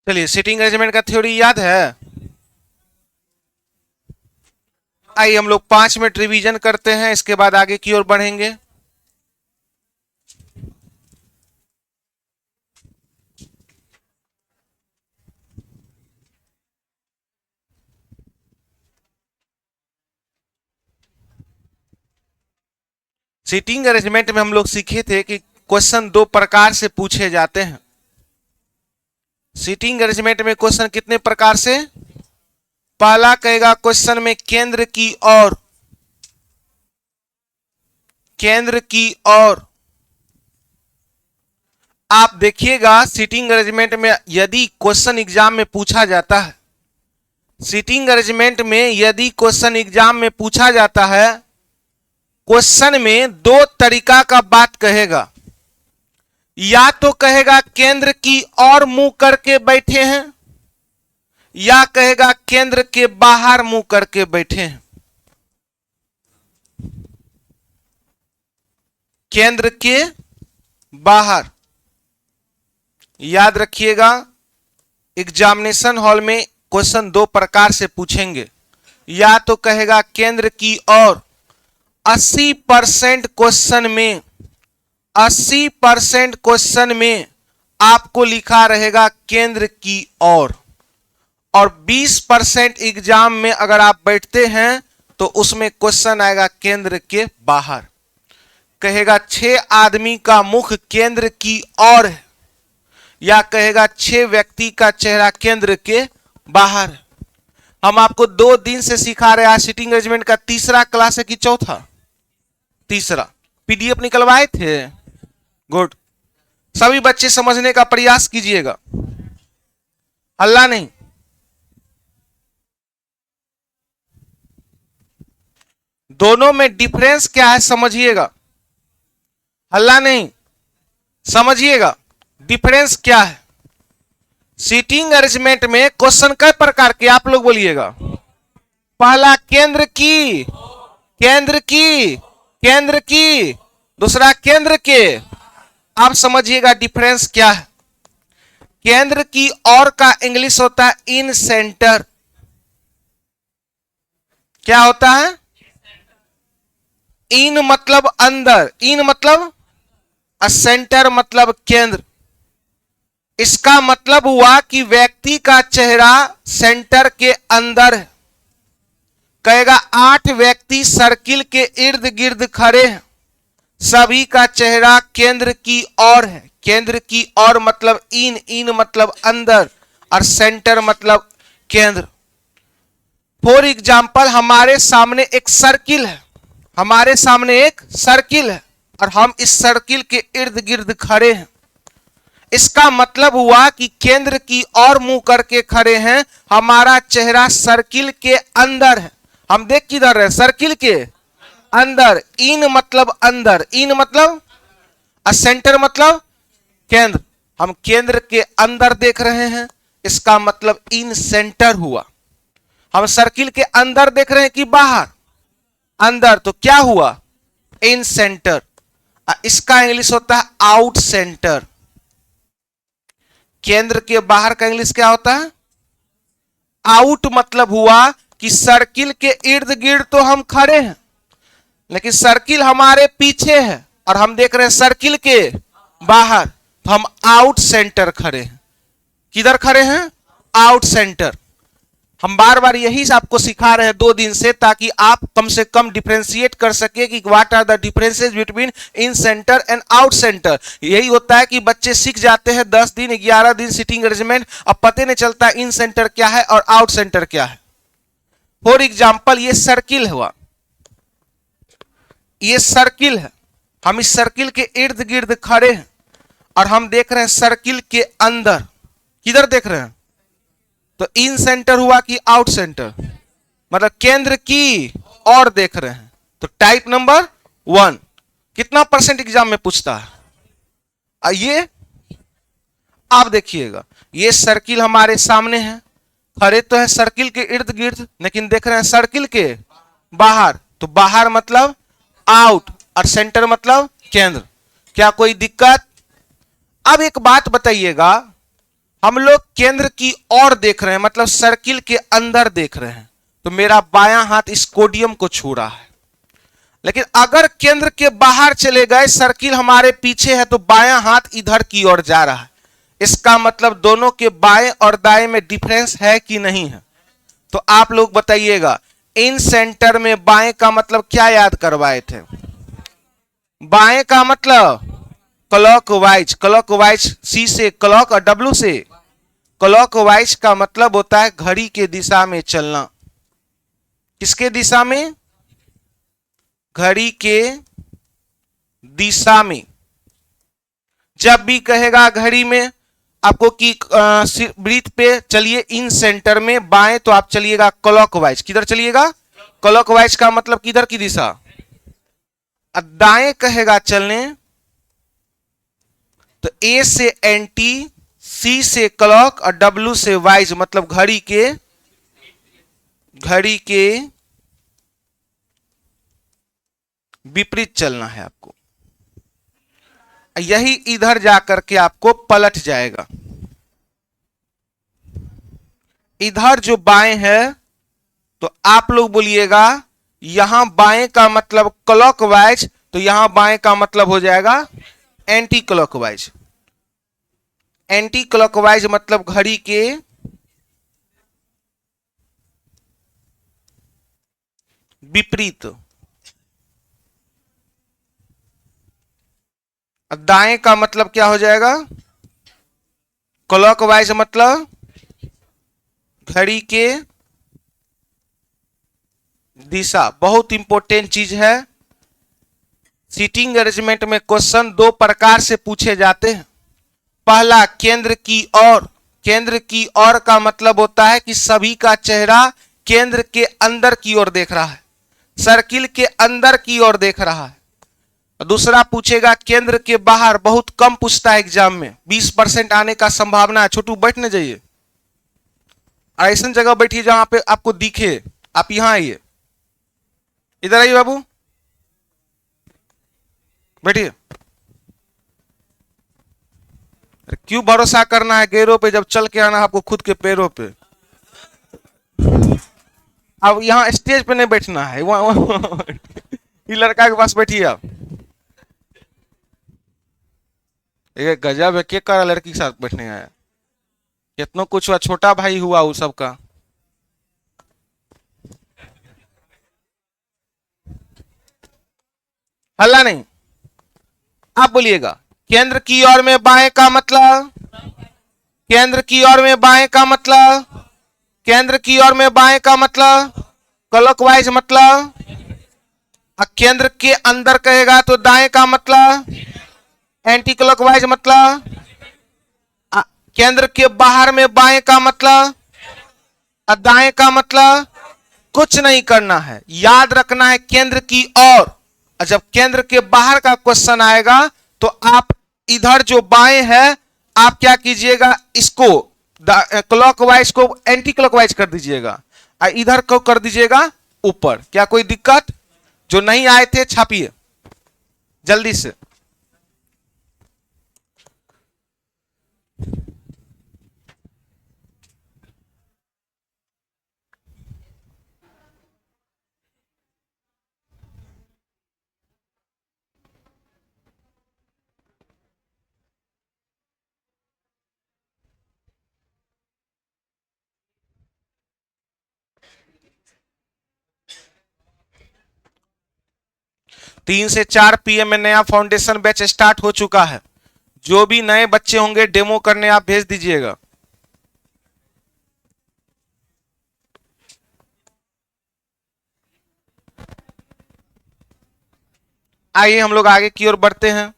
चलिए, seating arrangement का theory याद है? आइए हम लोग 5 मिनट रिवीजन करते हैं, इसके बाद आगे की ओर बढ़ेंगे। सीटिंग अरेंजमेंट में हम लोग सीखे थे कि क्वेश्चन दो प्रकार से पूछे जाते हैं। सीटिंग अरेंजमेंट में क्वेश्चन कितने प्रकार से? पहला कहेगा क्वेश्चन में केंद्र की ओर, केंद्र की ओर। आप देखिएगा सीटिंग अरेंजमेंट में यदि क्वेश्चन एग्जाम में पूछा जाता है, सीटिंग अरेंजमेंट में यदि क्वेश्चन एग्जाम में पूछा जाता है, क्वेश्चन में दो तरीका का बात कहेगा। या तो कहेगा केंद्र की ओर मुंह करके बैठे हैं, या कहेगा केंद्र के बाहर मुंह करके बैठे हैं। केंद्र के बाहर। याद रखिएगा, एग्जामिनेशन हॉल में क्वेश्चन दो प्रकार से पूछेंगे। या तो कहेगा केंद्र की ओर, 80% क्वेश्चन में, 80% क्वेश्चन में आपको लिखा रहेगा केंद्र की ओर, और 20% एग्जाम में अगर आप बैठते हैं तो उसमें क्वेश्चन आएगा केंद्र के बाहर। कहेगा 6 आदमी का मुख केंद्र की ओर है, या कहेगा 6 व्यक्ति का चेहरा केंद्र के बाहर है। हम आपको 2 दिन से सिखा रहे हैं। सीटिंग अरेंजमेंट का तीसरा क्लास है कि चौथा? तीसरा। पीडीएफ निकलवाए थे? गुड। सभी बच्चे समझने का प्रयास कीजिएगा, हल्ला नहीं। दोनों में डिफरेंस क्या है समझिएगा, हल्ला नहीं, समझिएगा डिफरेंस क्या है। सीटिंग अरेंजमेंट में क्वेश्चन कई प्रकार के, आप लोग बोलिएगा। पहला केंद्र की, केंद्र की, केंद्र की। दूसरा केंद्र के। आप समझिएगा डिफरेंस क्या है। केंद्र की ओर का इंग्लिश होता है इन सेंटर। क्या होता है? इन मतलब अंदर, इन मतलब, सेंटर मतलब केंद्र। इसका मतलब हुआ कि व्यक्ति का चेहरा सेंटर के अंदर है। कहेगा 8 व्यक्ति सर्किल के इर्द गिर्द खड़े हैं, सभी का चेहरा केंद्र की ओर है। केंद्र की ओर मतलब इन, इन मतलब अंदर, और सेंटर मतलब केंद्र। फॉर एग्जाम्पल, हमारे सामने एक सर्किल है, हमारे सामने एक सर्किल है, और हम इस सर्किल के इर्द गिर्द खड़े हैं। इसका मतलब हुआ कि केंद्र की ओर मुंह करके खड़े हैं, हमारा चेहरा सर्किल के अंदर है। हम देख किधर है? सर्किल के अंदर। इन मतलब अंदर, इन मतलब, सेंटर मतलब केंद्र। हम केंद्र के अंदर देख रहे हैं, इसका मतलब इन सेंटर हुआ। हम सर्किल के अंदर देख रहे हैं कि बाहर? अंदर, तो क्या हुआ? इन सेंटर। इसका इंग्लिश होता है आउट सेंटर। केंद्र के बाहर का इंग्लिश क्या होता है? आउट मतलब हुआ कि सर्किल के इर्द गिर्द तो हम खड़े हैं, लेकिन सर्किल हमारे पीछे है और हम देख रहे हैं सर्किल के बाहर, तो हम आउट सेंटर खड़े हैं। किधर खड़े हैं? Out centre. हम बार बार यही आपको सिखा रहे हैं 2 दिन से, ताकि आप कम से कम डिफरेंशिएट कर सके कि what are the differences between in centre and out centre. यही होता है कि बच्चे सीख जाते हैं 10 दिन 11 दिन सीटिंग अरेंजमेंट, अब पता नहीं चलता इन सेंटर क्या है और आउट सेंटर क्या है। फॉर एग्जाम्पल, ये सर्किल हुआ, ये सर्किल है, हम इस सर्किल के इर्द गिर्द खड़े हैं और हम देख रहे हैं सर्किल के अंदर। किधर देख रहे हैं? तो इन सेंटर हुआ कि आउट सेंटर, मतलब केंद्र की ओर देख रहे हैं। तो टाइप नंबर 1 कितना % एग्जाम में पूछता है? ये आप देखिएगा, ये सर्किल हमारे सामने है, खड़े तो है सर्किल के इर्द गिर्द, लेकिन देख रहे हैं सर्किल के बाहर। तो बाहर मतलब आउट, और सेंटर मतलब केंद्र। क्या कोई दिक्कत? अब एक बात बताइएगा, हम लोग केंद्र की ओर देख रहे हैं, मतलब सर्किल के अंदर देख रहे हैं, तो मेरा बायां हाथ इस कोडियम को छू रहा है। लेकिन अगर केंद्र के बाहर चले गए, सर्किल हमारे पीछे है, तो बायां हाथ इधर की ओर जा रहा है। इसका मतलब दोनों के बाएं और दाएं में डिफरेंस है कि नहीं है? तो आप लोग बताइएगा, इन सेंटर में बाएं का मतलब क्या याद करवाए थे? बाएं का मतलब क्लॉकवाइज। क्लॉकवाइज सी से क्लॉक और डब्ल्यू से क्लॉकवाइज का मतलब होता है घड़ी के दिशा में चलना। किसके दिशा में? घड़ी के दिशा में। जब भी कहेगा घड़ी में आपको कि वृत्त पे चलिए इन सेंटर में बाएं, तो आप चलिएगा क्लॉकवाइज। किधर चलिएगा? क्लॉकवाइज का मतलब किधर की दिशा? दाएं कहेगा चलने, तो ए से एंटी, सी से क्लॉक और डब्ल्यू से वाइज, मतलब घड़ी के विपरीत चलना है आपको। यही इधर जाकर के आपको पलट जाएगा। इधर जो बाएं है, तो आप लोग बोलिएगा यहां बाएं का मतलब क्लॉकवाइज, तो यहां बाएं का मतलब हो जाएगा एंटी क्लॉकवाइज। एंटी क्लॉकवाइज मतलब घड़ी के विपरीत। दाएं का मतलब क्या हो जाएगा? क्लॉकवाइज मतलब घड़ी के दिशा। बहुत इंपॉर्टेंट चीज है। सीटिंग अरेंजमेंट में क्वेश्चन दो प्रकार से पूछे जाते हैं। पहला, केंद्र की ओर। केंद्र की ओर का मतलब होता है कि सभी का चेहरा केंद्र के अंदर की ओर देख रहा है, सर्किल के अंदर की ओर देख रहा है। दूसरा पूछेगा केंद्र के बाहर। बहुत कम पूछता है एग्जाम में, 20% आने का संभावना है। छोटू बैठने जाइए, ऐसा जगह बैठिए जहां पे आपको दिखे। आप यहां आइए, इधर आइए बाबू, बैठिए। क्यों भरोसा करना है गैरों पे, जब चल के आना है आपको खुद के पैरों पे। अब यहाँ स्टेज पे नहीं बैठना है, ये लड़का के पास बैठिए आप। एक गजब है, क्या करा लड़की के साथ बैठने आया। कितना कुछ हुआ, छोटा भाई हुआ वो सबका। हल्ला नहीं। आप बोलिएगा केंद्र की ओर में बाएं का मतलब, केंद्र की ओर में बाएं का मतलब, केंद्र की ओर में बाएं का मतलब क्लॉकवाइज मतलब। केंद्र के अंदर कहेगा तो दाएं का मतलब एंटी क्लॉकवाइज मतलब। केंद्र के बाहर में बाएं का मतलब, दाएं का मतलब। कुछ नहीं करना है, याद रखना है केंद्र की ओर। जब केंद्र के बाहर का क्वेश्चन आएगा तो आप इधर जो बाएं है, आप क्या कीजिएगा, इसको क्लॉकवाइज को एंटी क्लॉकवाइज कर दीजिएगा, इधर को कर दीजिएगा ऊपर। क्या कोई दिक्कत? जो नहीं आए थे छापिए जल्दी से। तीन से 4 PM में नया फाउंडेशन बैच स्टार्ट हो चुका है। जो भी नए बच्चे होंगे डेमो करने आप भेज दीजिएगा। आइए हम लोग आगे की ओर बढ़ते हैं।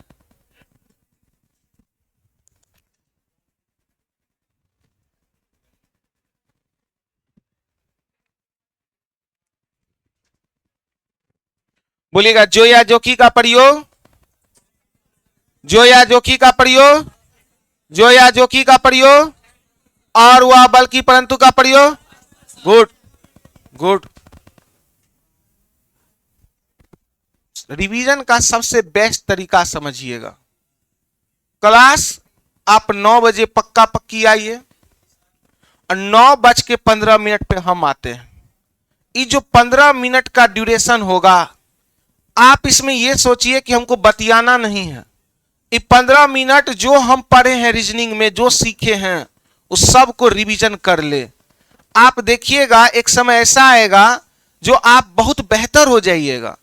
बोलिएगा जो या जोखी का प्रयोग, जो या जोखी का प्रयोग, जो या जोखी का प्रयोग, और वह बल्कि परंतु का प्रयोग। Good good. रिवीजन का सबसे बेस्ट तरीका समझिएगा। क्लास आप 9 बजे पक्का पक्की आइए और 9:15 पे हम आते हैं। ये जो 15 मिनट का ड्यूरेशन होगा, आप इसमें यह सोचिए कि हमको बतियाना नहीं है। ये 15 मिनट जो हम पढ़े हैं रीजनिंग में, जो सीखे हैं, उस सब को रिवीजन कर ले। आप देखिएगा एक समय ऐसा आएगा जो आप बहुत बेहतर हो जाइएगा।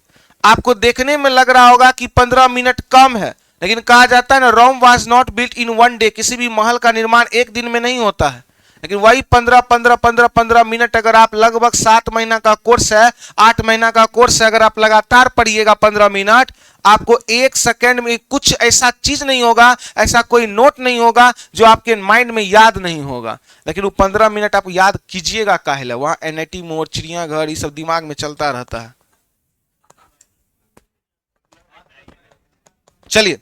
आपको देखने में लग रहा होगा कि 15 मिनट कम है, लेकिन कहा जाता है ना, Rome was not built in one day. किसी भी महल का निर्माण एक दिन में नहीं होता है। लेकिन वही 15 मिनट अगर आप लगभग 7 महीना का कोर्स है, 8 महीना का कोर्स है, अगर आप लगातार पढ़िएगा 15 मिनट, आपको 1 सेकेंड में कुछ ऐसा चीज नहीं होगा, ऐसा कोई नोट नहीं होगा जो आपके माइंड में याद नहीं होगा। लेकिन वो 15 मिनट आप याद कीजिएगा काहे, वहां एनआईटी मोड़, चिड़ियाघर, ये सब दिमाग में चलता रहता है। चलिए,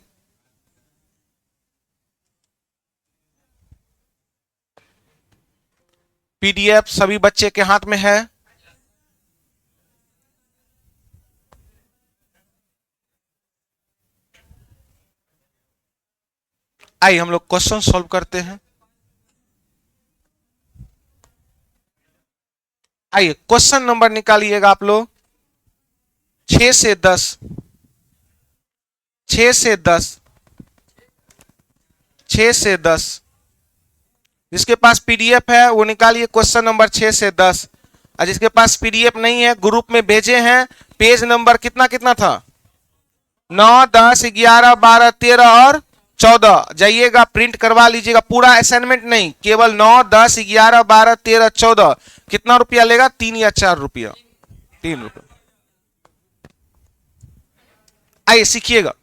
पीडीएफ सभी बच्चे के हाथ में है। आइए हम लोग क्वेश्चन सॉल्व करते हैं। आइए क्वेश्चन नंबर निकालिएगा आप लोग 6 से 10, 6 से 10, 6 से 10। जिसके पास पीडीएफ है वो निकालिए क्वेश्चन नंबर 6 से 10। और जिसके पास पीडीएफ नहीं है, ग्रुप में भेजे हैं। पेज नंबर कितना कितना था? 9, 10, 11, 12, 13 और 14। जाइएगा प्रिंट करवा लीजिएगा। पूरा असाइनमेंट नहीं, केवल 9, 10, 11, 12, 13, 14। कितना रुपया लेगा? 3 या 4 रुपया? 3 रुपया। आइए सीखिएगा।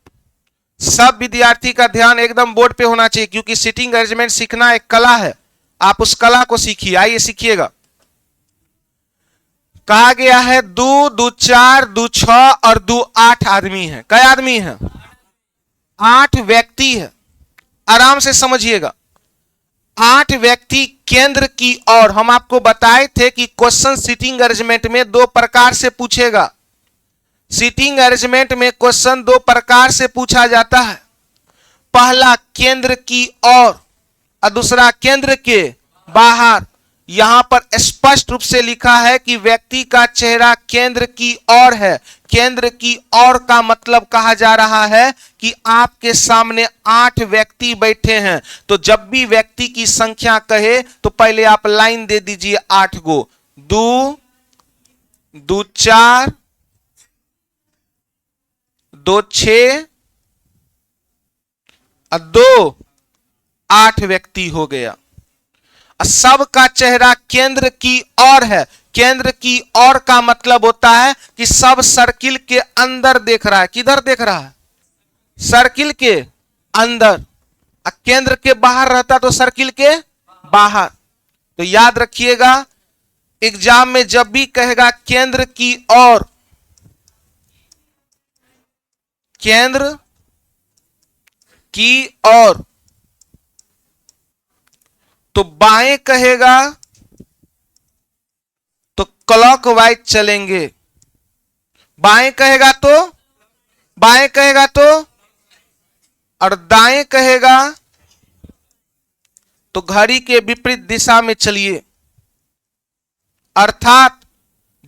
सब विद्यार्थी का ध्यान एकदम बोर्ड पे होना चाहिए, क्योंकि सीटिंग अरेंजमेंट सीखना एक कला है। आप उस कला को सीखिए। आइए सीखिएगा। कहा गया है 2, 2, 4, 2, 6 और 2, 8 आदमी है। कई आदमी है? 8 व्यक्ति है। आराम से समझिएगा। 8 व्यक्ति केंद्र की ओर। हम आपको बताए थे कि क्वेश्चन सीटिंग अरेंजमेंट में 2 प्रकार से पूछेगा। सीटिंग अरेंजमेंट में क्वेश्चन 2 प्रकार से पूछा जाता है। पहला केंद्र की ओर और दूसरा केंद्र के बाहर। यहां पर स्पष्ट रूप से लिखा है कि व्यक्ति का चेहरा केंद्र की ओर है। केंद्र की ओर का मतलब कहा जा रहा है कि आपके सामने 8 व्यक्ति बैठे हैं। तो जब भी व्यक्ति की संख्या कहे तो पहले आप लाइन दे दीजिए 8 गो। 2, 2, 4, 2, 6 और 2, 8 व्यक्ति हो गया। सबका चेहरा केंद्र की ओर है। केंद्र की ओर का मतलब होता है कि सब सर्किल के अंदर देख रहा है। किधर देख रहा है? सर्किल के अंदर। केंद्र के बाहर रहता तो सर्किल के बाहर। तो याद रखिएगा, एग्जाम में जब भी कहेगा केंद्र की ओर, केंद्र की ओर, तो बाएं कहेगा तो क्लॉकवाइज चलेंगे। बाएं कहेगा तो और दाएं कहेगा तो घड़ी के विपरीत दिशा में चलिए। अर्थात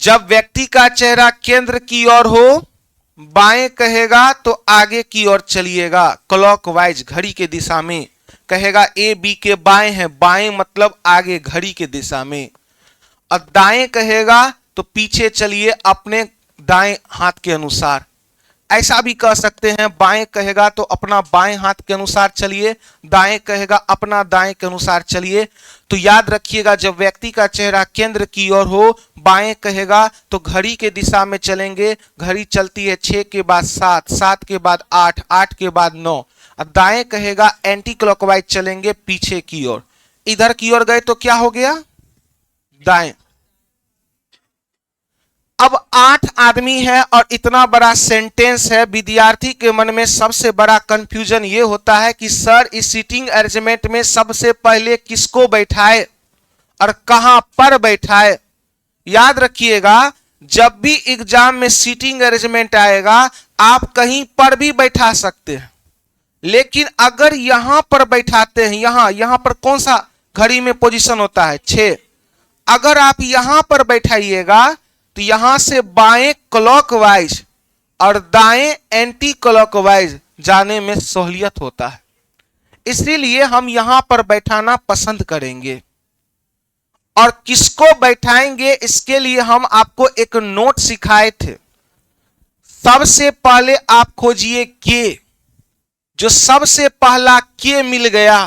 जब व्यक्ति का चेहरा केंद्र की ओर हो, बाएं कहेगा तो आगे की ओर चलिएगा, क्लॉकवाइज घड़ी के दिशा में। कहेगा ए बी के बाएं है, बाएं मतलब आगे घड़ी के दिशा में। और दाएं कहेगा तो पीछे चलिए अपने दाएं हाथ के अनुसार। ऐसा भी कह सकते हैं, बाएं कहेगा तो अपना बाएं हाथ के अनुसार चलिए, दाएं कहेगा अपना दाएं के अनुसार चलिए। तो याद रखिएगा, जब व्यक्ति का चेहरा केंद्र की ओर हो, बाएं कहेगा तो घड़ी के दिशा में चलेंगे। घड़ी चलती है 6 के बाद 7, 7 के बाद 8, 8 के बाद 9। और दाएं कहेगा एंटी क्लॉकवाइज चलेंगे पीछे की ओर। इधर की ओर गए तो क्या हो गया? दाएं। अब 8 आदमी है और इतना बड़ा सेंटेंस है। विद्यार्थी के मन में सबसे बड़ा कंफ्यूजन यह होता है कि सर इस सीटिंग अरेंजमेंट में सबसे पहले किसको बैठाए और कहां पर बैठाए। याद रखिएगा, जब भी एग्जाम में सीटिंग अरेंजमेंट आएगा, आप कहीं पर भी बैठा सकते हैं। लेकिन अगर यहां पर बैठाते हैं, यहां पर कौन सा घड़ी में पोजीशन होता है 6, अगर आप यहां पर बैठाइएगा तो यहां से बाएं क्लॉकवाइज और दाएं एंटी क्लॉकवाइज जाने में सहूलियत होता है, इसीलिए हम यहां पर बैठाना पसंद करेंगे। और किसको बैठाएंगे इसके लिए हम आपको एक नोट सिखाए थे। सबसे पहले आप खोजिए के, जो सबसे पहला के मिल गया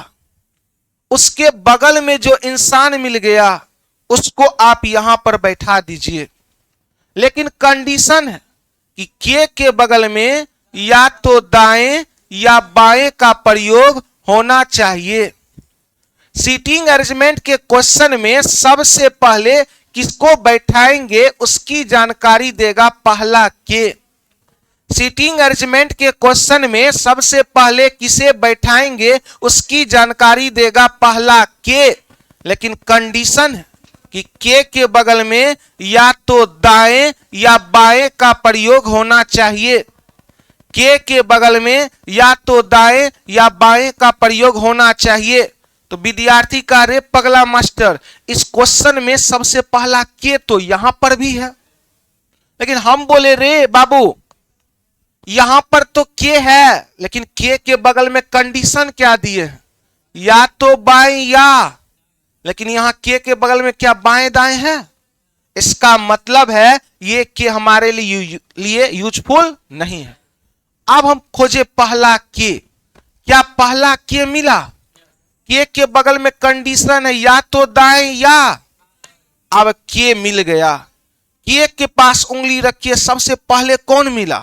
उसके बगल में जो इंसान मिल गया उसको आप यहां पर बैठा दीजिए। लेकिन कंडीशन है कि के बगल में या तो दाएं या बाएं का प्रयोग होना चाहिए। सीटिंग अरेंजमेंट के क्वेश्चन में सबसे पहले किसको बैठाएंगे उसकी जानकारी देगा पहला के। सीटिंग अरेंजमेंट के क्वेश्चन में सबसे पहले किसे बैठाएंगे उसकी जानकारी देगा पहला के। लेकिन कंडीशन है कि के बगल में या तो दाएं या बाएं का प्रयोग होना चाहिए। के बगल में या तो दाएं या बाएं का प्रयोग होना चाहिए। तो विद्यार्थी कह रहे पगला मास्टर, इस क्वेश्चन में सबसे पहला के तो यहां पर भी है, लेकिन हम बोले रे बाबू यहां पर तो के है, लेकिन के बगल में कंडीशन क्या दिए है, या तो बाएं या, लेकिन यहां के बगल में क्या बाएं दाएं है। इसका मतलब है ये के हमारे लिए यूजफुल नहीं है। अब हम खोजे पहला के, क्या पहला के मिला? के बगल में कंडीशन है या तो दाएं या, अब के मिल गया। के पास उंगली रखिए, सबसे पहले कौन मिला?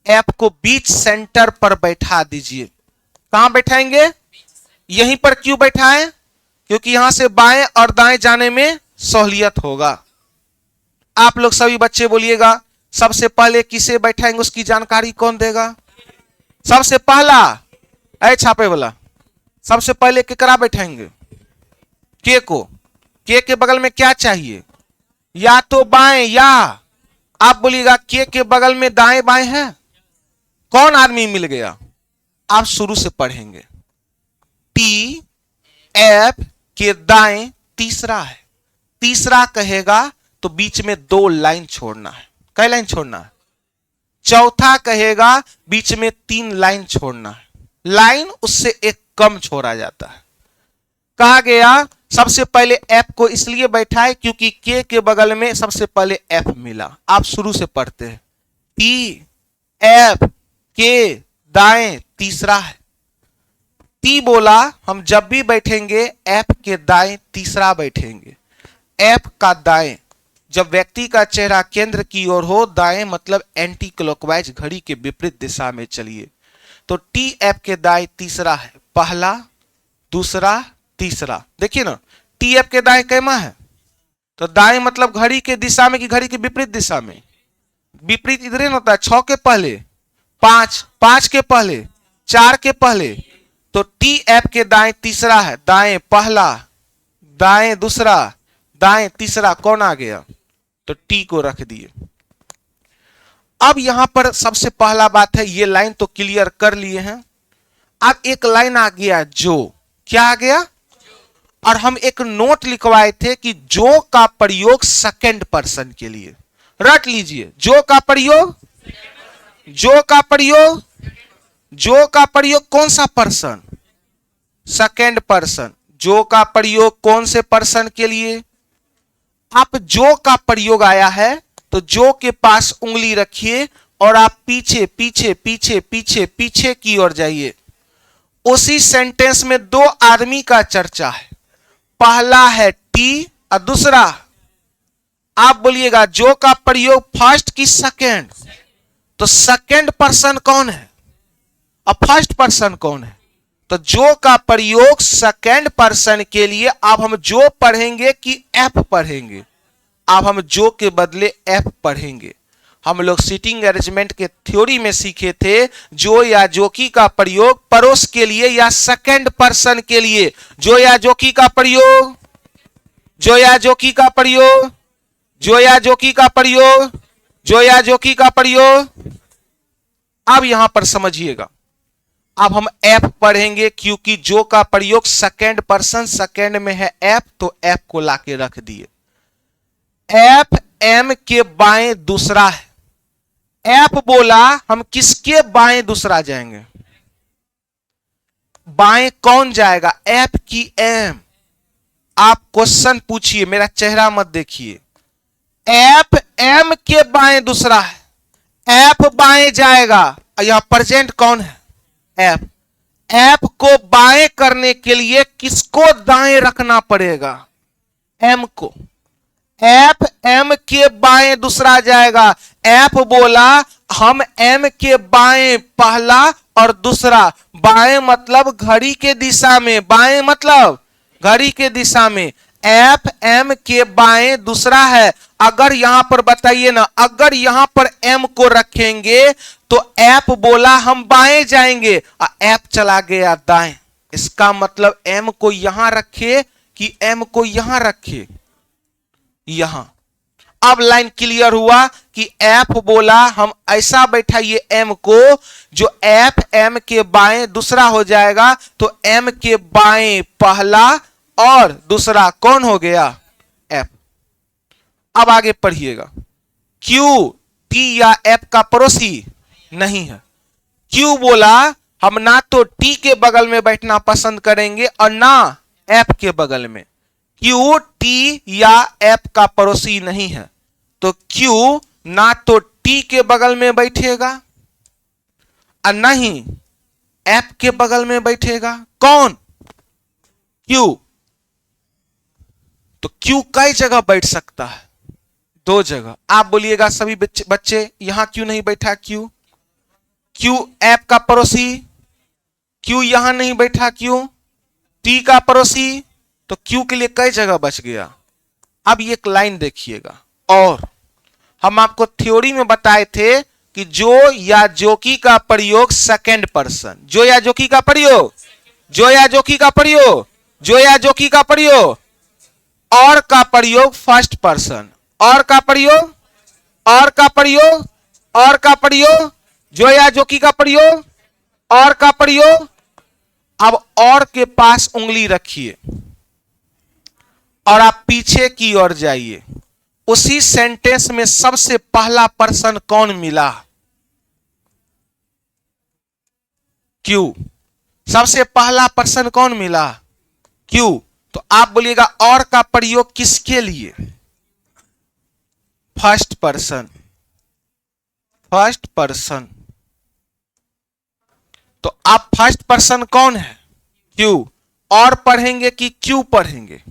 एफ को बीच सेंटर पर बैठा दीजिए। कहां बैठाएंगे? यहीं पर क्यों बैठाएं? क्योंकि यहां से बाएं और दाएं जाने में सहूलियत होगा। आप लोग सभी बच्चे बोलिएगा सबसे पहले किसे बैठाएंगे उसकी जानकारी कौन देगा? सबसे पहला ऐ छापे वाला, सबसे पहले केकरा बैठाएंगे? के को। के बगल में क्या चाहिए? या तो बाएं या। आप बोलिएगा के बगल में दाएं बाएं है, कौन आदमी मिल गया? आप शुरू से पढ़ेंगे। टी एफ के दाएं तीसरा है, तीसरा कहेगा तो बीच में 2 लाइन छोड़ना है। कई लाइन छोड़ना है? चौथा कहेगा बीच में 3 लाइन छोड़ना है। लाइन उससे एक कम छोड़ा जाता है। कहा गया सबसे पहले एफ को इसलिए बैठाए क्योंकि के बगल में सबसे पहले एफ मिला। आप शुरू से पढ़ते हैं। टी एफ के दाएं तीसरा है। टी बोला हम जब भी बैठेंगे एफ के दाएं तीसरा बैठेंगे। एफ का दाएं, जब व्यक्ति का चेहरा केंद्र की ओर हो, दाएं मतलब एंटी क्लॉकवाइज घड़ी के विपरीत दिशा में चलिए। तो टी एफ के दाएं तीसरा है, पहला दूसरा तीसरा। देखिए ना टी एफ के दाएं कैमा है, तो दाएं मतलब घड़ी के दिशा में कि घड़ी के विपरीत दिशा में? विपरीत इधर होता है। 6 के पहले 5, 5 के पहले 4 के पहले। तो टी एफ के दाएं तीसरा है, दाएं पहला, दाएं दूसरा, दाएं तीसरा। कौन आ गया? तो टी को रख दिए। अब यहां पर सबसे पहला बात है, ये लाइन तो क्लियर कर लिए हैं। अब एक लाइन आ गया जो, क्या आ गया? और हम एक नोट लिखवाए थे कि जो का प्रयोग सेकंड पर्सन के लिए। रट लीजिए, जो का प्रयोग, जो का प्रयोग, जो का प्रयोग कौन सा पर्सन? Second person. जो का प्रयोग कौन से पर्सन के लिए? आप जो का प्रयोग आया है तो जो के पास उंगली रखिए और आप पीछे पीछे पीछे पीछे पीछे की ओर जाइए। उसी सेंटेंस में 2 आदमी का चर्चा है, पहला है टी और दूसरा। आप बोलिएगा जो का प्रयोग फर्स्ट की सेकंड? तो सेकंड पर्सन कौन है और फर्स्ट पर्सन कौन है? तो जो का प्रयोग सेकंड पर्सन के लिए अब हम जो पढ़ेंगे कि एफ पढ़ेंगे? अब हम जो के बदले एफ पढ़ेंगे। हम लोग सीटिंग अरेंजमेंट के थ्योरी में सीखे थे जो या जोकी का प्रयोग पड़ोस के लिए या सेकंड पर्सन के लिए। जो या जोकी का प्रयोग, जो या जोकी का प्रयोग, जो या जोकी का प्रयोग, जो या जोकी का प्रयोग। अब यहां पर समझिएगा, अब हम एफ पढ़ेंगे क्योंकि जो का प्रयोग सेकेंड पर्सन सेकेंड में है एफ, तो एफ को लाके रख दिए। एफ एम के बाएं दूसरा है। एफ बोला हम किसके बाएं दूसरा जाएंगे? बाएं कौन जाएगा? एफ की एम। आप क्वेश्चन पूछिए, मेरा चेहरा मत देखिए। एफ एम के बाएं दूसरा है, एफ बाएं जाएगा। यह प्रेजेंट कौन है? एफ। एफ को बाएं करने के लिए किसको दाएं रखना पड़ेगा? एम को। एफ एम के बाएं दूसरा जाएगा। एफ बोला हम एम के बाएं पहला और दूसरा। बाएं मतलब घड़ी के दिशा में, बाएं मतलब घड़ी के दिशा में। एफ एम के बाएं दूसरा है। अगर यहां पर बताइए ना, अगर यहां पर एम को रखेंगे तो एफ बोला हम बाएं जाएंगे और एफ चला गया दाएं। इसका मतलब एम को यहां रखे कि एम को यहां रखे? यहां। अब लाइन क्लियर हुआ कि एफ बोला हम ऐसा बैठाइए एम को जो एफ एम के बाएं दूसरा हो जाएगा, तो एम के बाएं पहला और दूसरा कौन हो गया? एफ। अब आगे पढ़िएगा। क्यू टी या एफ का पड़ोसी नहीं है। क्यू बोला हम ना तो टी के बगल में बैठना पसंद करेंगे और ना एफ के बगल में। क्यू टी या एफ का पड़ोसी नहीं है, तो क्यू ना तो टी के बगल में बैठेगा और ना ही एफ के बगल में बैठेगा। कौन? क्यू। तो क्यू कई जगह बैठ सकता है? दो जगह। आप बोलिएगा सभी बच्चे यहां क्यों नहीं बैठा? क्यू क्यू एफ का पड़ोसी, क्यू यहां नहीं बैठा, क्यू टी का पड़ोसी, तो क्यू के लिए कई जगह बच गया। अब ये एक लाइन देखिएगा। और हम आपको थ्योरी में बताए थे कि जो या जो की का प्रयोग सेकेंड पर्सन, जो या जो की का प्रयोग, जो या जो की का प्रयोग, जो या जो की का प्रयोग, और का प्रयोग फर्स्ट पर्सन, और का प्रयोग, और का प्रयोग, और का प्रयोग, जो या जो की का प्रयोग, और का प्रयोग। अब और के पास उंगली रखिए और आप पीछे की ओर जाइए। उसी सेंटेंस में सबसे पहला पर्सन कौन मिला? क्यू। सबसे पहला पर्सन कौन मिला? क्यू। तो आप बोलिएगा और का प्रयोग किसके लिए? First person, first person. तो आप फर्स्ट पर्सन कौन है? क्यू। और पढ़ेंगे कि क्यू पढ़ेंगे?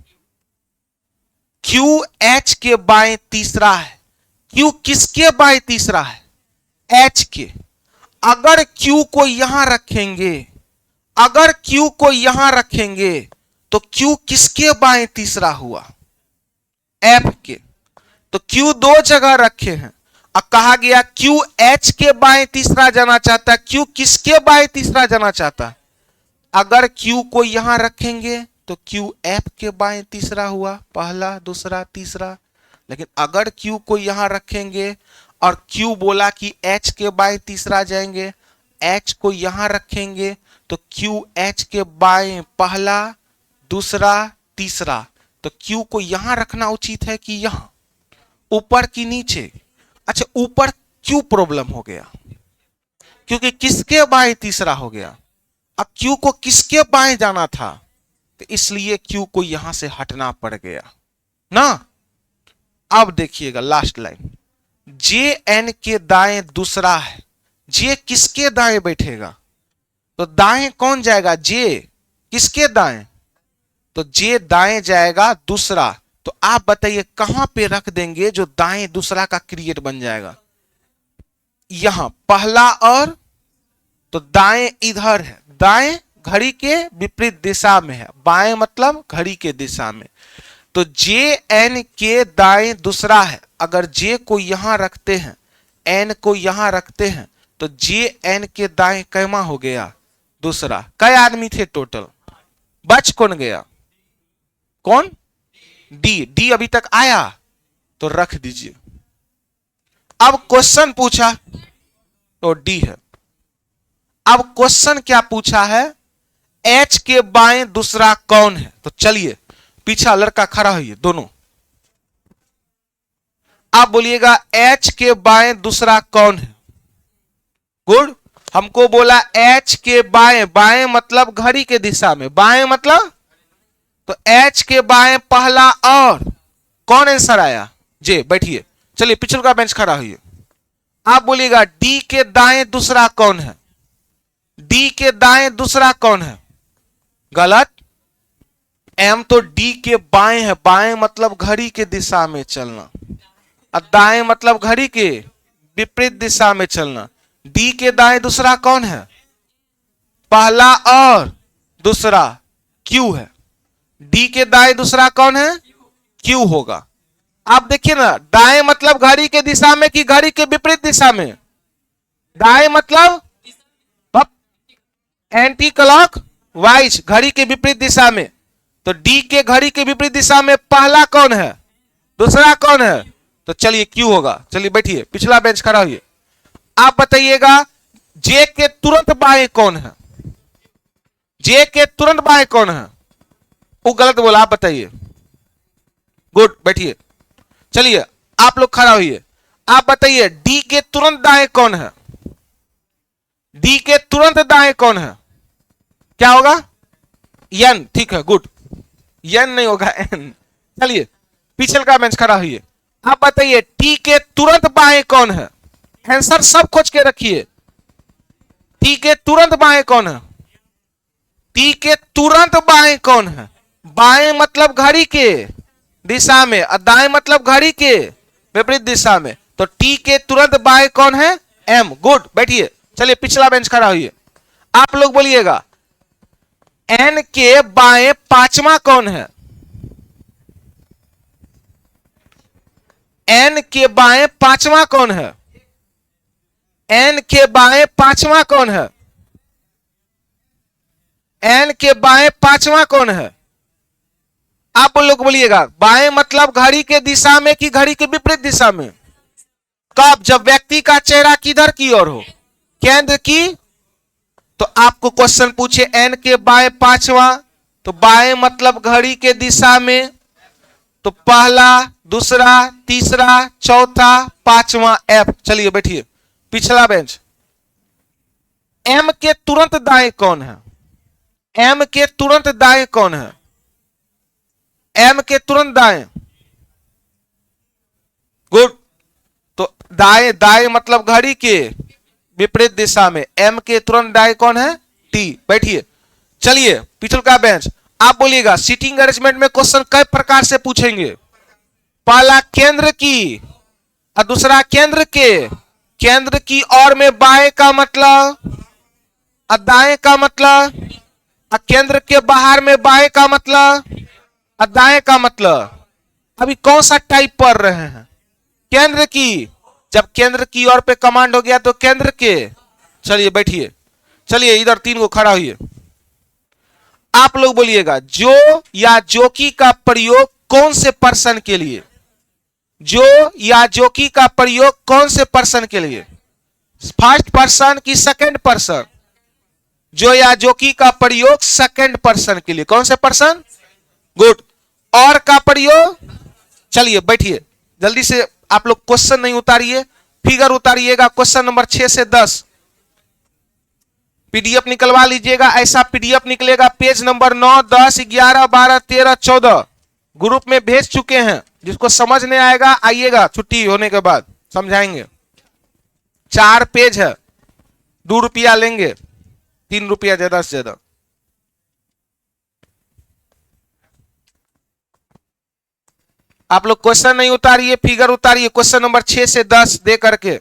क्यू एच के बाएं तीसरा है। क्यू किसके बाएं तीसरा है? एच के। अगर क्यू को यहां रखेंगे, अगर क्यू को यहां रखेंगे तो क्यू किसके बाएं तीसरा हुआ? एफ के। तो क्यू दो जगह रखे हैं और कहा गया क्यू एच के बाएं तीसरा जाना चाहता है। क्यू किसके बाएं तीसरा जाना चाहता है? अगर क्यू को यहां रखेंगे तो क्यू एफ के बाएं तीसरा हुआ, पहला दूसरा तीसरा। लेकिन अगर क्यू को यहां रखेंगे और क्यू बोला कि एच के बाएं तीसरा जाएंगे, एच को यहां रखेंगे तो क्यू एच के बाएं पहला दूसरा तीसरा। तो क्यू को यहां रखना उचित है कि यहां, ऊपर की नीचे? अच्छा, ऊपर क्यों प्रॉब्लम हो गया? क्योंकि किसके बाएं तीसरा हो गया। अब क्यू को किसके बाएं जाना था, तो इसलिए क्यू को यहां से हटना पड़ गया ना। अब देखिएगा लास्ट लाइन। जे एन के दाएं दूसरा है। जे किसके दाएं बैठेगा? तो दाएं कौन जाएगा? जे। किसके दाएं? तो जे दाएं जाएगा दूसरा। तो आप बताइए कहां पे रख देंगे जो दाएं दूसरा का क्रिएट बन जाएगा? यहां पहला और, तो दाएं इधर है, दाएं घड़ी के विपरीत दिशा में है, बाएं मतलब घड़ी के दिशा में। तो जे एन के दाएं दूसरा है। अगर जे को यहां रखते हैं, एन को यहां रखते हैं, तो जे एन के दाएं कैमा हो गया? दूसरा। कई आदमी थे टोटल? बच कौन गया? कौन? डी। डी अभी तक आया तो रख दीजिए। अब क्वेश्चन पूछा तो डी है। अब क्वेश्चन क्या पूछा है, एच के बाएं दूसरा कौन है? तो चलिए पीछा लड़का खड़ा होइए दोनों, आप बोलिएगा एच के बाएं दूसरा कौन है? गुड। हमको बोला एच के बाएं, बाएं मतलब घड़ी के दिशा में, बाएं मतलब, तो एच के बाएं पहला और कौन आंसर आया? जे। बैठिए, चलिए पिछले का बेंच खड़ा हुई। आप बोलिएगा डी के दाएं दूसरा कौन है? डी के दाएं दूसरा कौन है? गलत। एम तो डी के बाएं है, बाएं मतलब घड़ी के दिशा में चलना, और दाएं मतलब घड़ी के विपरीत दिशा में चलना। डी के दाएं दूसरा कौन है? पहला और दूसरा क्यू है। डी के दाएं दूसरा कौन है? क्यू होगा। आप देखिए ना, दाएं मतलब घड़ी के दिशा में कि घड़ी के विपरीत दिशा में? दाएं मतलब एंटी क्लॉक वाइज, घड़ी के विपरीत दिशा में। तो डी के घड़ी के विपरीत दिशा में पहला कौन है, दूसरा कौन है? तो चलिए क्यू होगा। चलिए बैठिए, पिछला बेंच खड़ा होइए। आप बताइएगा जे के तुरंत बाएं कौन है? जे के तुरंत बाएं कौन है? वो गलत बोला, आप बताइए। गुड, बैठिए। चलिए आप लोग खड़ा होइए, आप बताइए डी के तुरंत दाएं कौन है? डी के तुरंत दाएं कौन है? क्या होगा? एन। ठीक है, गुड। एन नहीं होगा, एन। चलिए पिछल का बेंच खड़ा हुई। आप बताइए टी के तुरंत बाएं कौन है? आंसर सब खोज के रखिए। टी के तुरंत बाएं कौन है? टी के तुरंत बाएं कौन है? बाएं मतलब घड़ी के दिशा में, और दाएं मतलब घड़ी के विपरीत दिशा में। तो टी के तुरंत बाएं कौन है? एम। गुड, बैठिए। चलिए पिछला बेंच खड़ा हुई। आप लोग बोलिएगा एन के बाएं पांचवा कौन है? एन के बाएं पांचवा कौन है? एन के बाएं पांचवा कौन है? एन के बाएं पांचवा कौन है? आप लोग बोलिएगा बाएं मतलब घड़ी के दिशा में कि घड़ी के विपरीत दिशा में? कब? जब व्यक्ति का चेहरा किधर की ओर हो, केंद्र की। तो आपको क्वेश्चन पूछे एन के बाएं पांचवा, तो बाएं मतलब घड़ी के दिशा में, तो पहला, दूसरा, तीसरा, चौथा, पांचवा एफ। चलिए बैठिए, पिछला बेंच। एम के तुरंत दाएं कौन है? एम के तुरंत दाएं कौन है? एम के तुरंत दाएं। गुड। तो दाएं, दाएं मतलब घड़ी के विपरीत दिशा में, एम के तुरंत दाएं कौन है? टी। बैठिए। चलिए पिछल का बेंच। आप बोलिएगा सीटिंग अरेंजमेंट में क्वेश्चन कई प्रकार से पूछेंगे। पहला केंद्र की, और दूसरा केंद्र के। केंद्र की ओर में बाएं का मतलब, और दाएं का मतलब, और केंद्र के बाहर में बाएं का मतलब, और दाएं का मतलब। अभी कौन सा टाइप पढ़ रहे हैं? केंद्र की। जब केंद्र की ओर पे कमांड हो गया तो केंद्र के। चलिए बैठिए। चलिए इधर तीन को खड़ा हुई। आप लोग बोलिएगा जो या जोकी का प्रयोग कौन से पर्सन के लिए? जो या जोकी का प्रयोग कौन से पर्सन के लिए? फर्स्ट पर्सन की सेकंड पर्सन? जो या जोकी का प्रयोग सेकंड पर्सन के लिए। कौन से पर्सन? गुड। और का प्रयोग? चलिए बैठिए, जल्दी से आप लोग क्वेश्चन नहीं उतारिए, फिगर उतारिएगा। क्वेश्चन नंबर 6 से 10 पीडीएफ निकलवा लीजिएगा। ऐसा पीडीएफ निकलेगा पेज नंबर 9, 10, 11, 12, 13, 14 ग्रुप में भेज चुके हैं। जिसको समझ नहीं आएगा आइएगा, छुट्टी होने के बाद समझाएंगे। 4 पेज है, 2 रुपया लेंगे, 3 रुपया ज्यादा से ज्यादा। आप लोग क्वेश्चन नहीं उतारिए, फिगर उतारिए। क्वेश्चन नंबर 6 से 10 दे करके।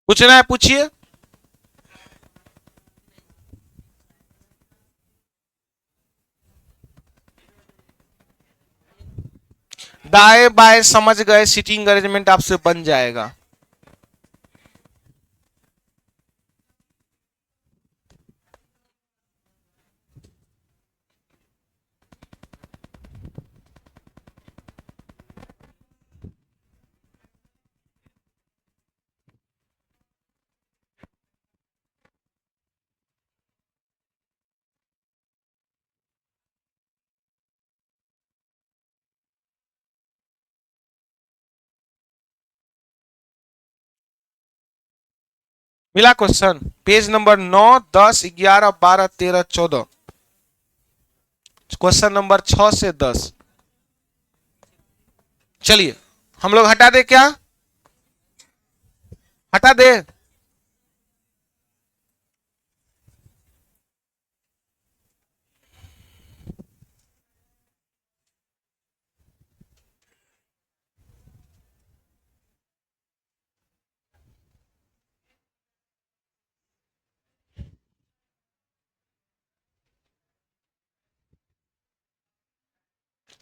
पूछना है पूछिए। दाएं बाएं समझ गए, सीटिंग अरेंजमेंट आपसे बन जाएगा। मिला question? Page number 9, 10, 11, 12, 13, 14, question number 6 से 10। चलिए हम लोग हटा दे क्या? हटा दे।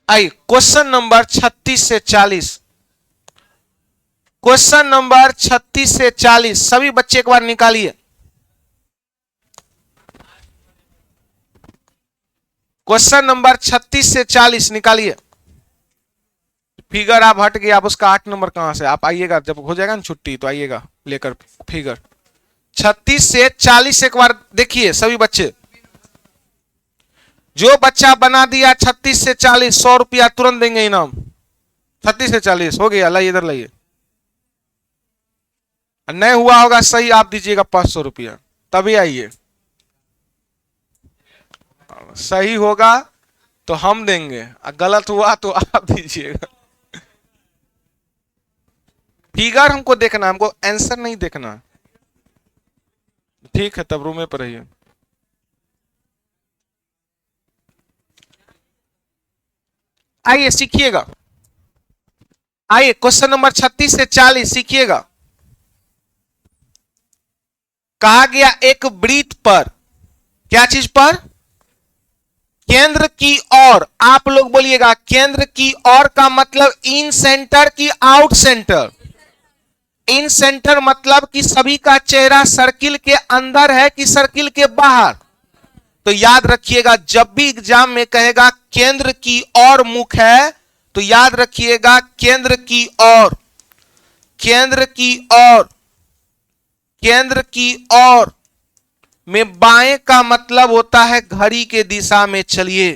आइए क्वेश्चन नंबर 36 से 40, क्वेश्चन नंबर 36 से 40 सभी बच्चे एक बार निकालिए। क्वेश्चन नंबर 36 से 40 निकालिए। फिगर आप हट गए, आप उसका 8 नंबर कहां से? आप आइएगा जब हो जाएगा ना छुट्टी तो आइएगा लेकर फिगर। 36 से 40 एक बार देखिए सभी बच्चे। जो बच्चा बना दिया 36 से 40, 100 रुपया तुरंत देंगे इनाम। 36 से 40 हो गया, लाइए इधर लाइए। नहीं हुआ होगा सही, आप दीजिएगा 500 रुपया, तभी आइए। सही होगा तो हम देंगे, गलत हुआ तो आप दीजिएगा। फिगर हमको देखना, हमको आंसर नहीं देखना। ठीक है तब रूम पर रहिए। आइए सीखिएगा। आइए क्वेश्चन नंबर 36 से 40 सीखिएगा। कहा गया एक वृत्त पर, क्या चीज पर? केंद्र की ओर। आप लोग बोलिएगा केंद्र की ओर का मतलब इन सेंटर की आउट सेंटर। इन सेंटर मतलब कि सभी का चेहरा सर्किल के अंदर है कि सर्किल के बाहर। तो याद रखिएगा जब भी एग्जाम में कहेगा केंद्र की ओर मुख है तो याद रखिएगा केंद्र की ओर, केंद्र की ओर, केंद्र की ओर में बाएं का मतलब होता है घड़ी के दिशा में चलिए,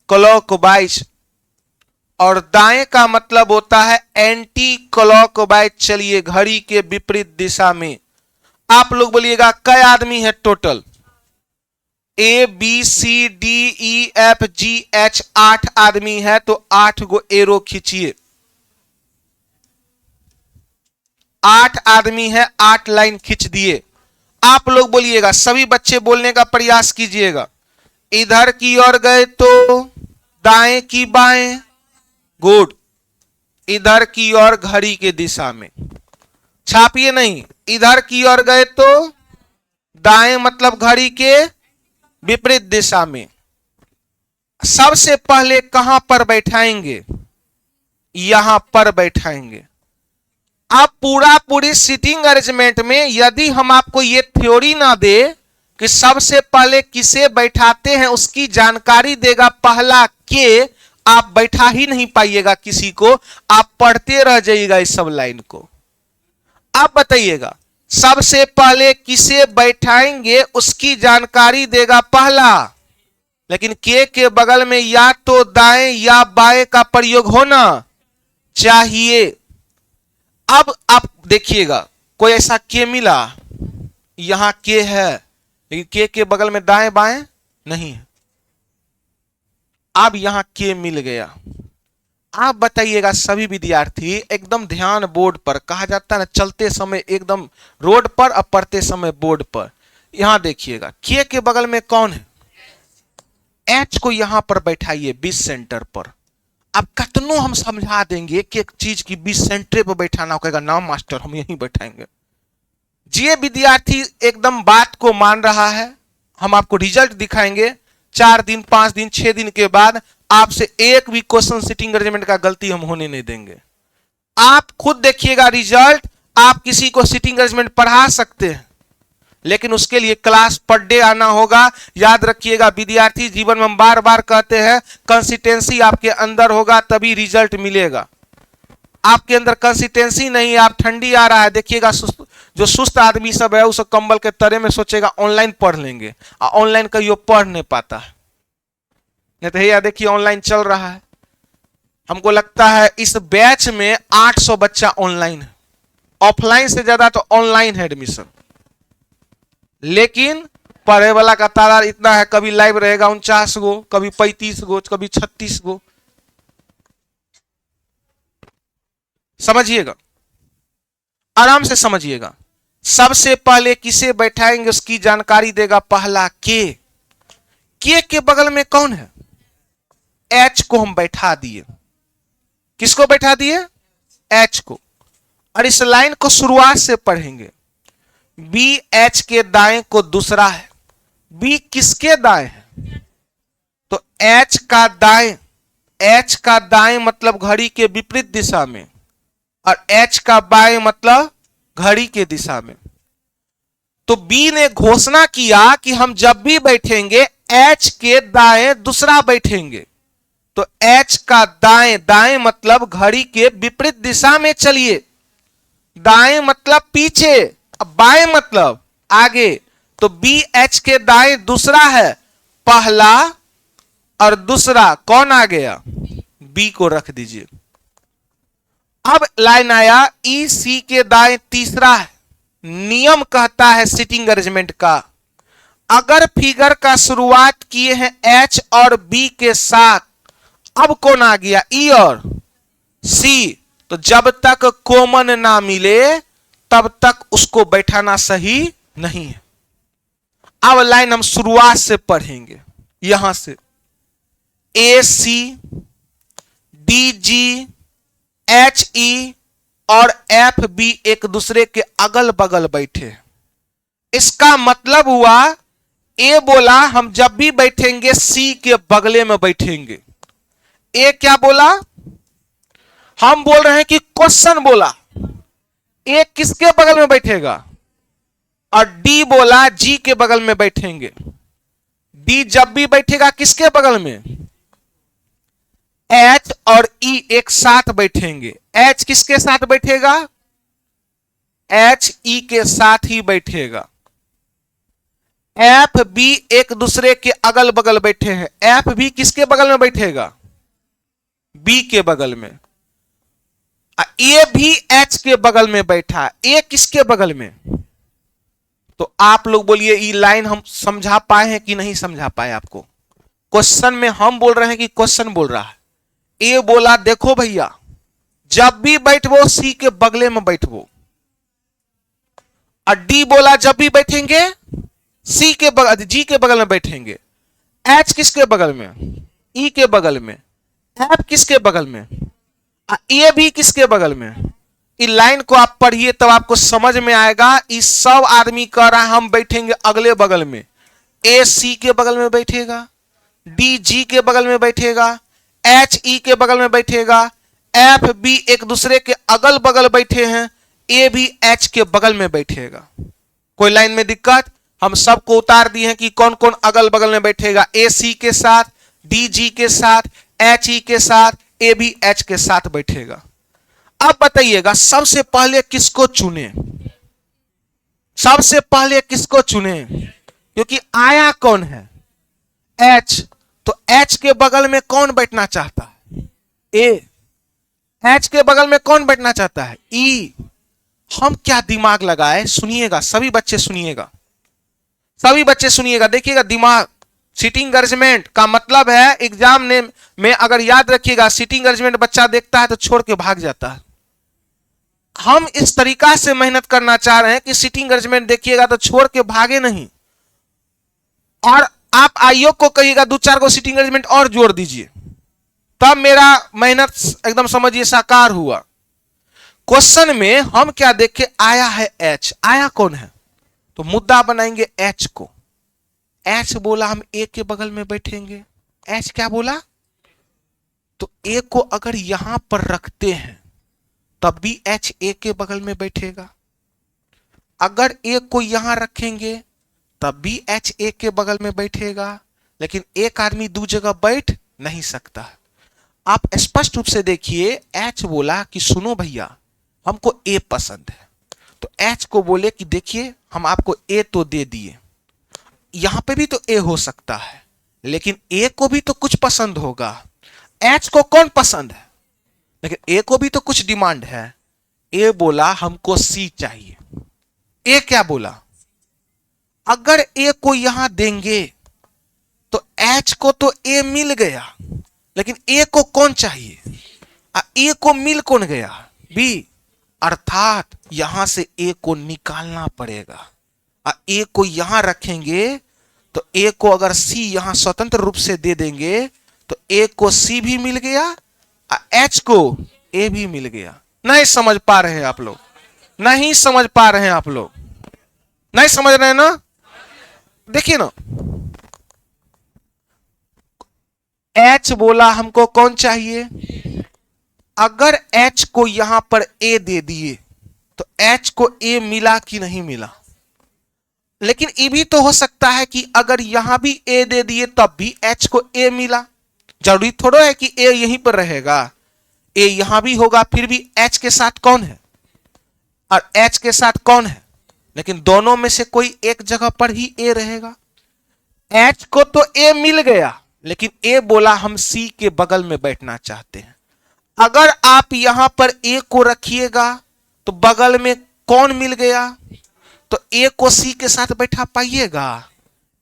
क्लॉकवाइज, और दाएं का मतलब होता है एंटी क्लॉकवाइज, चलिए घड़ी के विपरीत दिशा में। आप लोग बोलिएगा कई आदमी है total? A B C D E F G H 8 आदमी है, तो 8 गो एरो खींचिए। 8 आदमी है, 8 लाइन खींच दिए। आप लोग बोलिएगा, सभी बच्चे बोलने का प्रयास कीजिएगा। इधर की ओर गए तो दाएं की बाएं, गुड। इधर की ओर घड़ी के दिशा में, छापिए नहीं। इधर की ओर गए तो दाएं मतलब घड़ी के विपरीत दिशा में। सबसे पहले कहां पर बैठाएंगे? यहां पर बैठाएंगे। आप पूरी सीटिंग अरेंजमेंट में यदि हम आपको ये थ्योरी ना दे कि सबसे पहले किसे बैठाते हैं उसकी जानकारी देगा पहला के, आप बैठा ही नहीं पाइएगा किसी को, आप पढ़ते रह जाइएगा इस सब लाइन को। आप बताइएगा सबसे पहले किसे बैठाएंगे उसकी जानकारी देगा पहला, लेकिन के बगल में या तो दाएं या बाएं का प्रयोग होना चाहिए। अब आप देखिएगा कोई ऐसा के मिला, यहां के है लेकिन के बगल में दाएं बाएं नहीं है। अब यहां के मिल गया। आप बताइएगा सभी विद्यार्थी एकदम ध्यान, बोर्ड पर कहा जाता है ना चलते समय एकदम रोड पर और पढ़ते समय बोर्ड पर। यहां देखिएगा के बगल में कौन है? एच को यहां पर बैठाइए 20 सेंटर पर। अब कितनों हम समझा देंगे कि एक चीज की 20 सेंटर पर बैठाना, कहेगा ना मास्टर हम यहीं बैठाएंगे। ये विद्यार्थी एकदम बात को मान रहा है। हम आपको रिजल्ट दिखाएंगे 4 दिन 5 दिन 6 दिन के बाद। आपसे एक भी क्वेश्चन सिटिंग अरेंजमेंट का गलती हम होने नहीं देंगे। आप खुद देखिएगा रिजल्ट। आप किसी को सिटिंग अरेंजमेंट पढ़ा सकते हैं, लेकिन उसके लिए क्लास पर डे आना होगा। याद रखिएगा विद्यार्थी, जीवन में हम बार बार कहते हैं कंसिस्टेंसी आपके अंदर होगा तभी रिजल्ट मिलेगा। आपके अंदर कंसिस्टेंसी नहीं है, आप ठंडी आ रहा है, देखिएगा जो सुस्त आदमी सब है उस कंबल के तरे में सोचेगा ऑनलाइन पढ़ लेंगे, और ऑनलाइन कहियो पढ़ नहीं पाता है। नहीं तो भैया देखिए ऑनलाइन चल रहा है। हमको लगता है इस बैच में 800 बच्चा ऑनलाइन है। ऑफलाइन से ज्यादा तो ऑनलाइन है एडमिशन, लेकिन पढ़े वाला का तादाद इतना है, कभी लाइव रहेगा 49 गो, कभी 35 गो, कभी 36 गो। समझिएगा, आराम से समझिएगा। सबसे पहले किसे बैठाएंगे उसकी जानकारी देगा पहला के बगल में कौन है? एच को हम बैठा दिए। किसको बैठा दिए? एच को। और इस लाइन को शुरुआत से पढ़ेंगे। बी एच के दाएं को दूसरा है। बी किसके दाएं है? तो एच का दाएं। एच का दाएं मतलब घड़ी के विपरीत दिशा में, और एच का बाएं मतलब घड़ी के दिशा में। तो बी ने घोषणा किया कि हम जब भी बैठेंगे एच के दाएं दूसरा बैठेंगे। तो एच का दाएं, दाएं मतलब घड़ी के विपरीत दिशा में चलिए। दाएं मतलब पीछे, अब बाएं मतलब आगे। तो बी एच के दाएं दूसरा है, पहला और दूसरा कौन आ गया? बी को रख दीजिए। अब लाइन आया ई सी के दाएं तीसरा है। नियम कहता है सिटिंग अरेंजमेंट का, अगर फिगर का शुरुआत किए हैं एच और बी के साथ, अब कौन आ गया? ई और सी। तो जब तक कॉमन ना मिले तब तक उसको बैठाना सही नहीं है। अब लाइन हम शुरुआत से पढ़ेंगे, यहां से ए सी, डी जी, एच ई और एफ बी एक दूसरे के अगल बगल बैठे। इसका मतलब हुआ ए बोला हम जब भी बैठेंगे सी के बगले में बैठेंगे। ए क्या बोला? हम बोल रहे हैं कि क्वेश्चन बोला। ए किसके बगल में बैठेगा? और डी बोला जी के बगल में बैठेंगे। डी जब भी बैठेगा किसके बगल में? एच और ई एक साथ बैठेंगे। एच किसके साथ बैठेगा? एच ई के साथ ही बैठेगा। एफ बी एक दूसरे के अगल बगल बैठे हैं। एफ भी किसके बगल में बैठेगा? बी के बगल में। ए भी एच के बगल में बैठा। ए किसके बगल में? तो आप लोग बोलिए ये लाइन हम समझा पाए हैं कि नहीं समझा पाए? आपको क्वेश्चन में हम बोल रहे हैं कि क्वेश्चन बोल रहा है? ए बोला देखो भैया जब भी बैठबो सी के बगले में बैठबो। और डी बोला जब भी बैठेंगे सी के बगल, जी के बगल में बैठेंगे। एच किसके बगल में? ई के बगल में। एफ किसके बगल में? ए भी किसके बगल में? इस लाइन को आप पढ़िए तब आपको समझ में आएगा। इस सब आदमी कह रहा है हम बैठेंगे अगले बगल में। ए सी के बगल में बैठेगा, डी जी के बगल में बैठेगा, एच ई के बगल में बैठेगा, एफ बी एक दूसरे के अगल बगल बैठे हैं, ए भी एच के बगल में बैठेगा। कोई लाइन में दिक्कत? हम सबको उतार दिए हैं कि कौन कौन अगल बगल में बैठेगा। ए सी के साथ, डी जी के साथ, एच ई के साथ, ए भी एच के साथ बैठेगा। अब बताइएगा सबसे पहले किसको चुने? सबसे पहले किसको चुने? क्योंकि आया कौन है? एच। तो एच के बगल में कौन बैठना चाहता है? ए। एच के बगल में कौन बैठना चाहता है? ई। हम क्या दिमाग लगाए? सुनिएगा सभी बच्चे, सुनिएगा सभी बच्चे सुनिएगा, देखिएगा दिमाग। सिटिंग अरेंजमेंट का मतलब है एग्जाम में अगर याद रखिएगा सिटिंग अरेंजमेंट बच्चा देखता है तो छोड़ के भाग जाता है। हम इस तरीका से मेहनत करना चाह रहे हैं कि सिटिंग अरेंजमेंट देखिएगा तो छोड़ के भागे नहीं। और आप आयोग को कहिएगा 2-4 को सिटिंग अरेंजमेंट और जोड़ दीजिए, तब मेरा मेहनत एकदम समझिए साकार हुआ। क्वेश्चन में हम क्या देखे, आया है एच, आया कौन है, तो मुद्दा बनाएंगे एच को। एच बोला हम ए के बगल में बैठेंगे, एच क्या बोला, तो ए को अगर यहां पर रखते हैं तब भी एच ए के बगल में बैठेगा, अगर ए को यहां रखेंगे तब भी एच ए के बगल में बैठेगा, लेकिन एक आदमी दो जगह बैठ नहीं सकता। आप स्पष्ट रूप से देखिए, एच बोला कि सुनो भैया हमको ए पसंद है, तो एच को बोले कि देखिए हम आपको ए तो दे दिए, यहां पे भी तो ए हो सकता है, लेकिन ए को भी तो कुछ पसंद होगा। एच को कौन पसंद है, लेकिन ए को भी तो कुछ डिमांड है। ए बोला हमको सी चाहिए, ए क्या बोला, अगर ए को यहां देंगे तो एच को तो ए मिल गया, लेकिन ए को कौन चाहिए, ए को मिल कौन गया, बी, अर्थात यहां से ए को निकालना पड़ेगा। ए को यहां रखेंगे तो ए को अगर सी यहां स्वतंत्र रूप से दे देंगे तो ए को सी भी मिल गया, एच को ए भी मिल गया। नहीं समझ पा रहे हैं आप लोग, नहीं समझ पा रहे हैं आप लोग, नहीं समझ रहे हैं ना। देखिए ना, एच बोला हमको कौन चाहिए, अगर एच को यहां पर ए दे दिए तो एच को ए मिला कि नहीं मिला, लेकिन ये भी तो हो सकता है कि अगर यहां भी ए दे दिए तब भी एच को ए मिला। जरूरी थोड़ा है कि ए यहीं पर रहेगा, ए यहां भी होगा, फिर भी एच के साथ कौन है और एच के साथ कौन है, लेकिन दोनों में से कोई एक जगह पर ही ए रहेगा। एच को तो ए मिल गया, लेकिन ए बोला हम सी के बगल में बैठना चाहते हैं। अगर आप यहां पर ए को रखिएगा तो बगल में कौन मिल गया, तो ए को सी के साथ बैठा पाइएगा,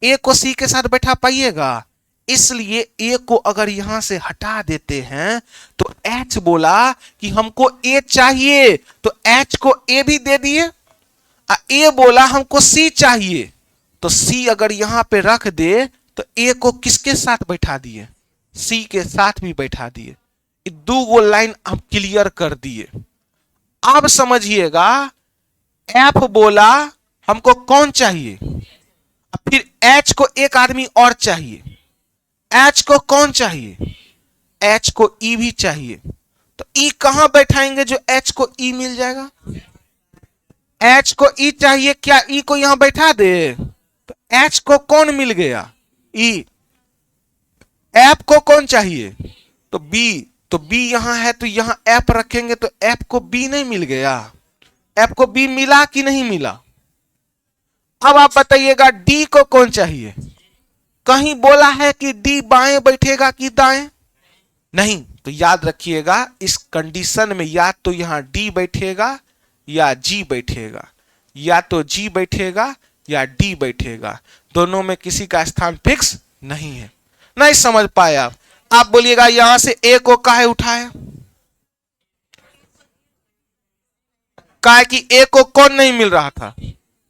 ए को सी के साथ बैठा पाइएगा। इसलिए ए को अगर यहां से हटा देते हैं तो एच बोला कि हमको ए चाहिए, तो एच को ए भी दे दिए, ए बोला हमको सी चाहिए, तो सी अगर यहां पे रख दे तो ए को किसके साथ बैठा दिए, सी के साथ भी बैठा दिए। दो गो लाइन हम क्लियर कर दिए। अब समझिएगा, एफ बोला हमको कौन चाहिए, फिर एच को एक आदमी और चाहिए, एच को कौन चाहिए, एच को ई भी चाहिए, तो ई कहां बैठाएंगे जो एच को ई मिल जाएगा, एच को ई चाहिए, क्या ई को यहां बैठा दे, तो एच को कौन मिल गया, ई, एफ को कौन चाहिए, तो बी, तो बी यहां है तो यहां एफ रखेंगे तो एफ को बी नहीं मिल गया, एफ को बी मिला कि नहीं मिला। अब आप बताइएगा डी को कौन चाहिए, कहीं बोला है कि डी बाएं बैठेगा कि दाएं, नहीं, तो याद रखिएगा इस कंडीशन में या तो यहां डी बैठेगा या जी बैठेगा, या तो जी बैठेगा या डी बैठेगा, दोनों में किसी का स्थान फिक्स नहीं है। नहीं समझ पाए आप बोलिएगा यहां से ए को काहे उठाए, काहे कि ए को कौन नहीं मिल रहा था,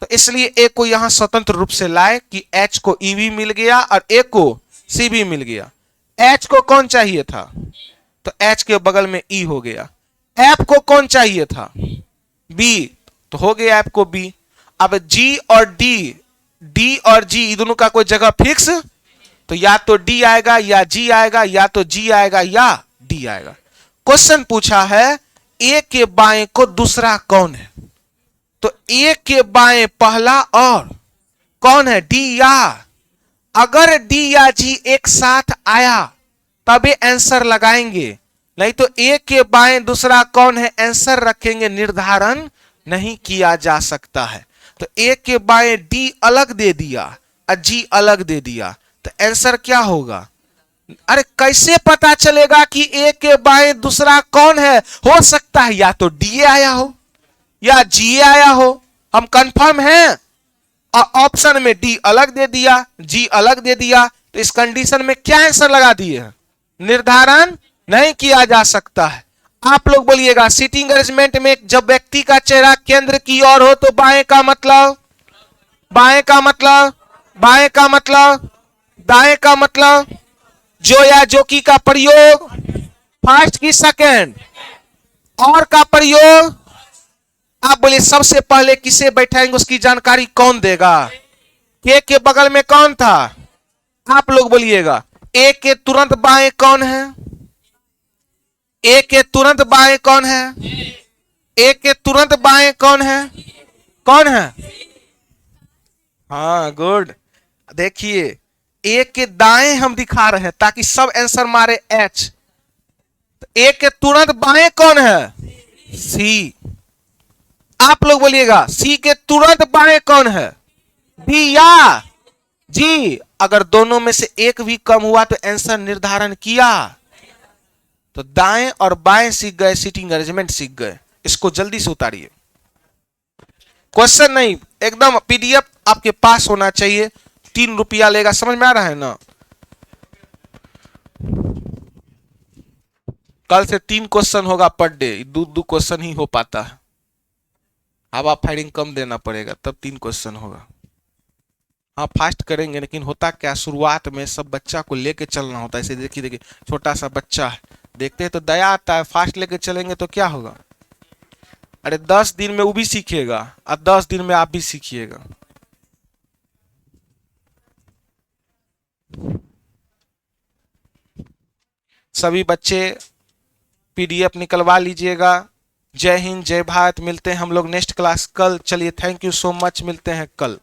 तो इसलिए ए को यहां स्वतंत्र रूप से लाए कि एच को ई भी मिल गया और ए को सी भी मिल गया। एच को कौन चाहिए था, तो एच के बगल में ई हो गया। एफ को कौन चाहिए था, बी, तो हो गया एफ को बी। अब जी और डी, डी और जी दोनों का कोई जगह फिक्स, तो या तो डी आएगा या जी आएगा, या तो जी आएगा या डी आएगा। क्वेश्चन पूछा है ए के बाएं को दूसरा कौन है, तो ए के बाएं पहला और कौन है, डी या, अगर डी या जी एक साथ आया तभी आंसर लगाएंगे, नहीं तो ए के बाएं दूसरा कौन है आंसर रखेंगे, निर्धारण नहीं किया जा सकता है। तो ए के बाएं डी अलग दे दिया और जी अलग दे दिया, तो आंसर क्या होगा, अरे कैसे पता चलेगा कि ए के बाएं दूसरा कौन है, हो सकता है या तो डी आया हो या जी आया हो, हम कंफर्म हैं, और ऑप्शन में डी अलग दे दिया जी अलग दे दिया, तो इस कंडीशन में क्या आंसर लगा दिए हैं, निर्धारण नहीं किया जा सकता है। आप लोग बोलिएगा सीटिंग अरेंजमेंट में जब व्यक्ति का चेहरा केंद्र की ओर हो तो बाएं का मतलब, बाएं का मतलब, बाएं का मतलब, दाएं का मतलब, जो या जो का प्रयोग फर्स्ट की सेकंड, और का प्रयोग आप बोलिए सबसे पहले किसे बैठाएंगे उसकी जानकारी कौन देगा? के बगल में कौन था? आप लोग बोलिएगा। ए के तुरंत बाएं कौन है? ए के तुरंत बाएं कौन है? ए के तुरंत बाएं कौन है? कौन है? हाँ गुड। देखिए ए के दाएं हम दिखा रहे हैं ताकि सब आंसर मारे एच। तो ए के तुरंत बाएं कौन है? सी। आप लोग बोलिएगा सी के तुरंत बाएं कौन है? बी या जी। अगर दोनों में से एक भी कम हुआ तो आंसर निर्धारण किया। तो दाएं और बाएं सीख गए, सीटिंग अरेंजमेंट सीख गए। इसको जल्दी से उतारिए। क्वेश्चन नहीं, एकदम पीडीएफ आपके पास होना चाहिए। 3 रुपया लेगा, समझ में आ रहा है ना? कल से 3 क्वेश्चन होगा पर डे। 2 क्वेश्चन ही हो पाता है। हवा फायरिंग कम देना पड़ेगा तब 3 क्वेश्चन होगा। हाँ फास्ट करेंगे, लेकिन होता क्या शुरुआत में सब बच्चा को लेके चलना होता है। ऐसे देखिए देखिए छोटा सा बच्चा है, देखते हैं तो दया आता है। फास्ट लेके चलेंगे तो क्या होगा? अरे 10 दिन में वो भी सीखेगा और 10 दिन में आप भी सीखिएगा। सभी बच्चे पीडीएफ निकलवा लीजिएगा। जय हिंद, जय भारत। मिलते हैं हम लोग नेक्स्ट क्लास कल। चलिए थैंक यू सो मच, मिलते हैं कल।